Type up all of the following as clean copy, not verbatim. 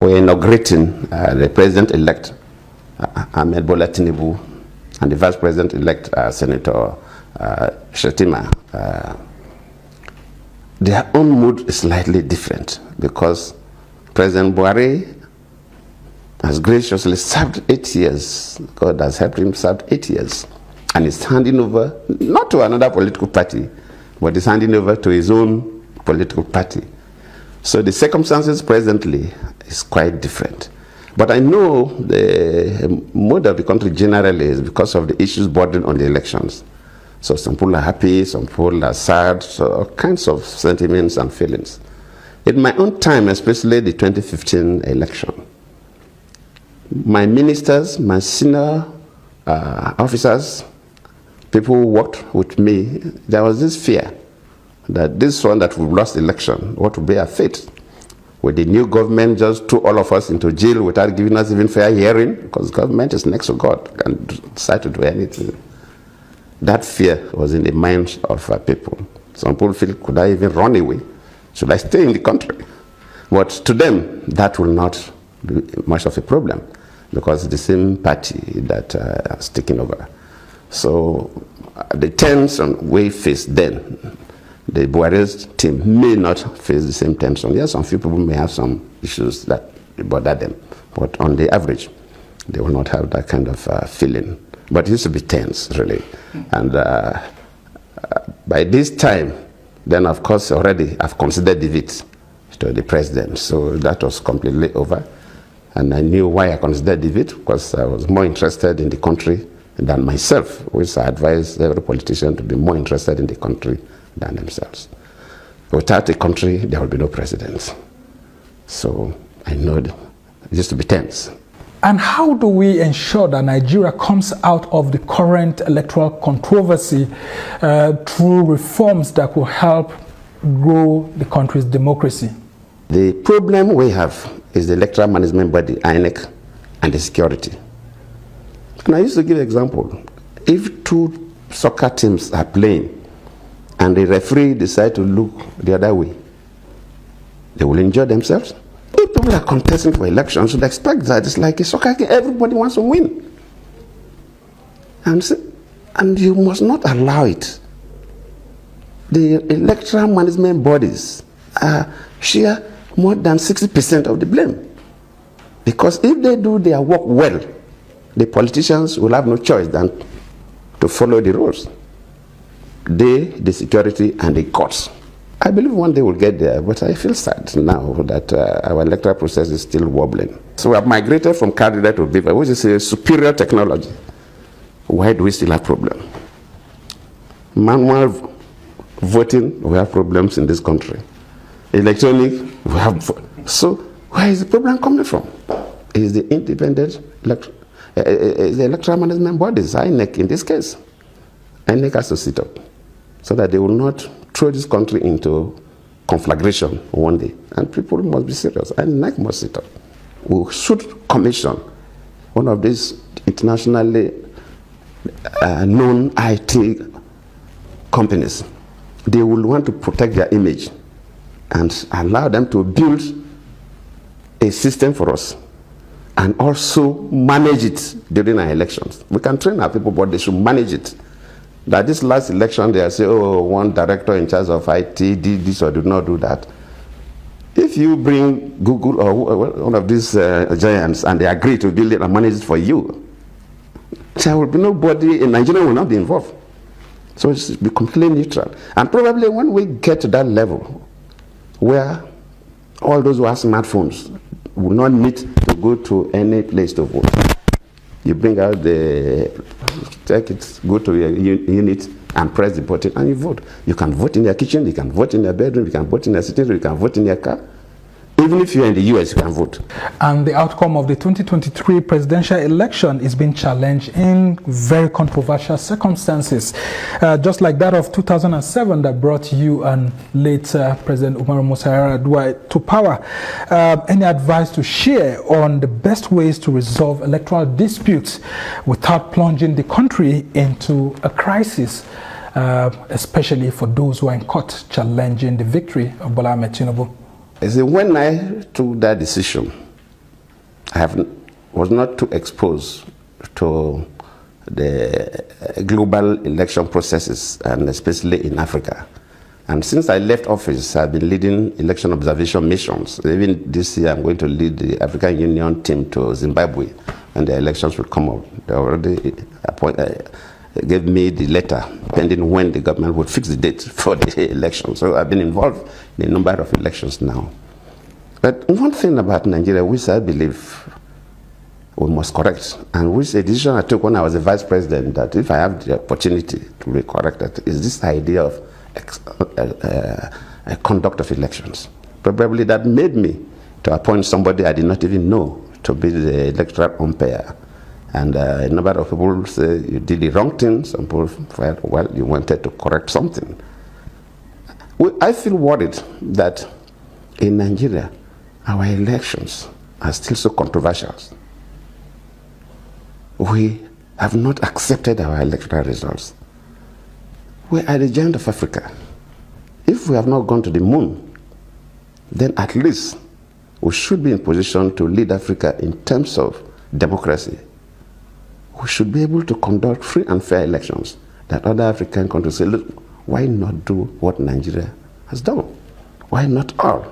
We're inaugurating the president-elect, Ahmed Bola Tinubu, and the vice president-elect, Senator Shetima. Their own mood is slightly different because President Buhari has graciously served 8 years. God has helped him serve 8 years. And he's handing over, not to another political party, but he's handing over to his own political party. So the circumstances presently is quite different. But I know the mood of the country generally is because of the issues bordering on the elections. So some people are happy, some people are sad, so all kinds of sentiments and feelings. In my own time, especially the 2015 election, my ministers, my senior officers, people who worked with me, there was this fear that this one that we've lost the election, what will be our fate? Will the new government just throw all of us into jail without giving us even fair hearing? Because government is next to God and decide to do anything. That fear was in the minds of people. Some people feel, could I even run away? Should I stay in the country? But to them, that will not be much of a problem because it's the same party that is taking over. So the tension we faced then, the Buhari's team may not face the same tension. Yes, some few people may have some issues that bother them, but on the average, they will not have that kind of feeling. But it used to be tense, really. And by this time, then of course already I've considered defeat to the president. So that was completely over. And I knew why I considered defeat, because I was more interested in the country than myself, which I advise every politician to be more interested in the country than themselves. Without a country, there will be no president. So I know it used to be tense. And how do we ensure that Nigeria comes out of the current electoral controversy through reforms that will help grow the country's democracy? The problem we have is the electoral management body, INEC, and the security. And I used to give an example. If two soccer teams are playing and the referee decides to look the other way, they will enjoy themselves. If people are contesting for elections, should expect that it's like a soccer game. Everybody wants to win. And you must not allow it. The electoral management bodies share more than 60% of the blame. Because if they do their work well, the politicians will have no choice than to follow the rules. They, the security, and the courts. I believe one day we'll get there, but I feel sad now that our electoral process is still wobbling. So we have migrated from card reader to paper, which is a superior technology. Why do we still have problems? Manual voting, we have problems in this country. Electronic, we have. So where is the problem coming from? Is the independent the electoral management bodies, INEC in this case. INEC has to sit up so that they will not throw this country into conflagration one day. And people must be serious. INEC must sit up. We should commission one of these internationally known IT companies. They will want to protect their image and allow them to build a system for us and also manage it during our elections. We can train our people, but they should manage it. That this last election, they say, oh, one director in charge of IT did this or did not do that. If you bring Google or one of these giants and they agree to build it and manage it for you, there will be nobody in Nigeria will not be involved. So it should be completely neutral. And probably when we get to that level where all those who have smartphones will not need to go to any place to vote. You bring out the, take it, go to your unit and press the button and you vote. You can vote in your kitchen, you can vote in your bedroom, you can vote in your sitting room, you can vote in your car. Even if you're in the US, you can vote. And the outcome of the 2023 presidential election is being challenged in very controversial circumstances, just like that of 2007 that brought you and late President Umaru Musa Yar'Adua to power. Any advice to share on the best ways to resolve electoral disputes without plunging the country into a crisis, especially for those who are in court challenging the victory of Bola Ahmed Tinubu? I say, when I took that decision was not too exposed to the global election processes, and especially in Africa. And since I left office, I've been leading election observation missions. Even this year, I'm going to lead the African Union team to Zimbabwe, and the elections will come up. They already gave me the letter pending when the government would fix the date for the election. So I've been involved in a number of elections now. But one thing about Nigeria, which I believe we must correct, and which a decision I took when I was the vice president, that if I have the opportunity to be corrected, is this idea of conduct of elections. Probably that made me to appoint somebody I did not even know to be the electoral umpire. And a number of people say you did the wrong thing. Some people felt, well, you wanted to correct something. I feel worried that in Nigeria, our elections are still so controversial. We have not accepted our electoral results. We are the giant of Africa. If we have not gone to the moon, then at least we should be in position to lead Africa in terms of democracy. We should be able to conduct free and fair elections that other African countries say, look, why not do what Nigeria has done? Why not all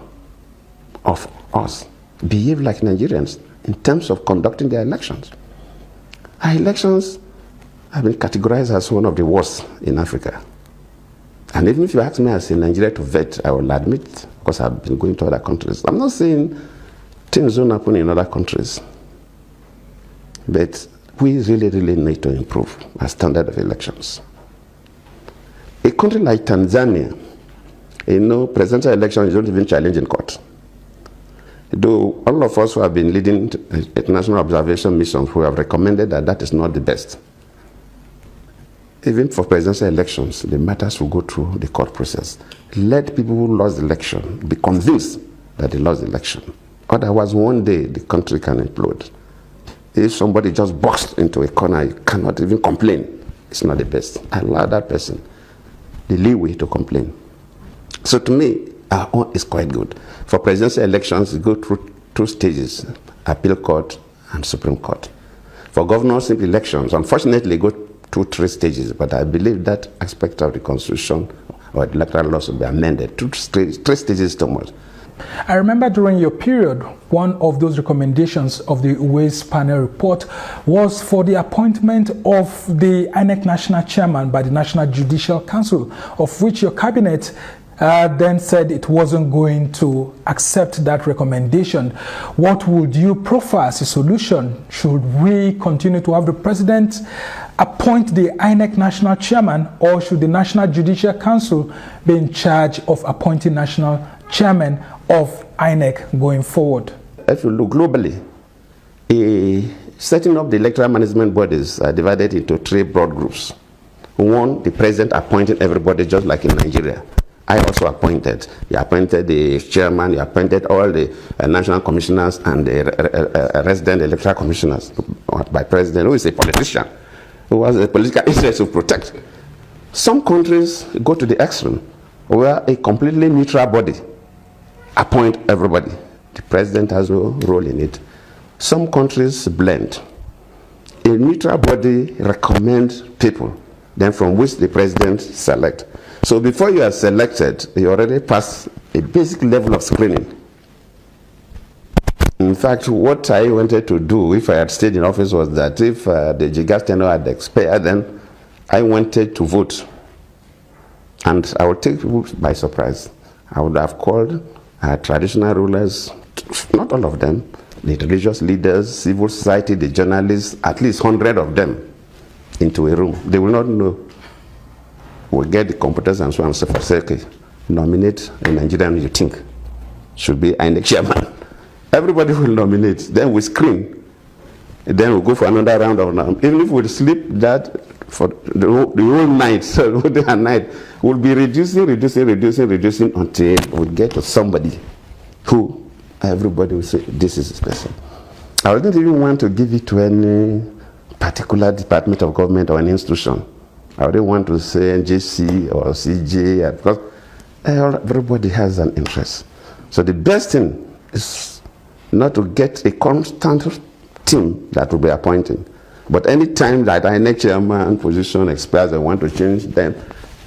of us behave like Nigerians in terms of conducting their elections? Our elections have been categorized as one of the worst in Africa. And even if you ask me as a Nigerian to vet, I will admit, because I've been going to other countries. I'm not saying things don't happen in other countries, but we really need to improve our standard of elections. A country like Tanzania, presidential elections don't even challenge in court. Though all of us who have been leading international observation missions who have recommended that that is not the best. Even for presidential elections, the matters will go through the court process. Let people who lost the election be convinced that they lost the election. Otherwise, one day the country can implode. If somebody just boxed into a corner, you cannot even complain. It's not the best. Allow that person the leeway to complain. So to me, our own is quite good. For presidential elections, you go through two stages, appeal court and Supreme Court. For governorship elections, unfortunately, go through 3 stages, but I believe that aspect of the Constitution or the electoral laws will be amended. 3 stages too much. I remember during your period, one of those recommendations of the Uwais panel report was for the appointment of the INEC National Chairman by the National Judicial Council, of which your cabinet then said it wasn't going to accept that recommendation. What would you prefer as a solution? Should we continue to have the president appoint the INEC National Chairman, or should the National Judicial Council be in charge of appointing National Chairman of INEC going forward? If you look globally, setting up the electoral management bodies are divided into 3 broad groups. One, the president appointing everybody just like in Nigeria. I also appointed. You appointed the chairman, you appointed all the national commissioners and the resident electoral commissioners by president, who is a politician, who has a political interest to protect. Some countries go to the extreme, where a completely neutral body appoint everybody. The president has no role in it. Some countries blend. A neutral body recommends people, then from which the president select. So before you are selected, you already pass a basic level of screening. In fact, what I wanted to do if I had stayed in office was that if the Jigas tenure had expired, then I wanted to vote. And I would take people by surprise. I would have called traditional rulers, not all of them, the religious leaders, civil society, the journalists, at least 100 of them into a room. They will not know. We'll get the computers and so on and so forth. Say, okay, nominate a Nigerian you think should be INEC chairman. Everybody will nominate. Then we screen. Then we'll go for another round of nomination. Even if we sleep that for the whole night, so the whole night, we'll be reducing until we get to somebody who everybody will say, this is special. I wouldn't even want to give it to any particular department of government or an institution. I wouldn't want to say NJC or CJ, because everybody has an interest. So the best thing is not to get a constant team that will be appointing. But any time that INEC chairman position expires and want to change them,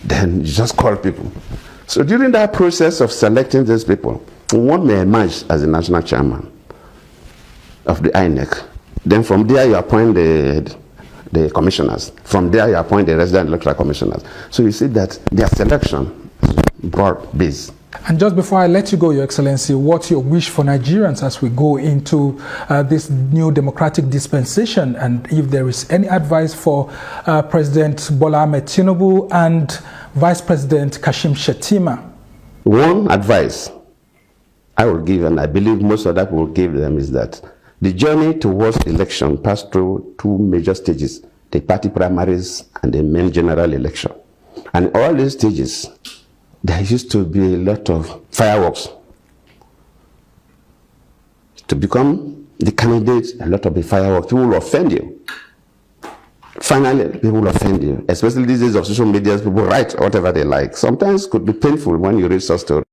then you just call people. So during that process of selecting these people, one may emerge as the national chairman of the INEC. Then from there you appoint the commissioners. From there you appoint the resident electoral commissioners. So you see that their selection is broad-based. And just before I let you go, Your Excellency, what's your wish for Nigerians as we go into this new democratic dispensation? And if there is any advice for President Bola Ahmed Tinubu and Vice President Kashim Shettima? One advice I will give, and I believe most of that will give them, is that the journey towards election passed through two major stages, the party primaries and the main general election. And all these stages, there used to be a lot of fireworks. To become the candidate, a lot of the fireworks, people will offend you. Finally, people will offend you, especially these days of social media. People write whatever they like. Sometimes it could be painful when you read such stories.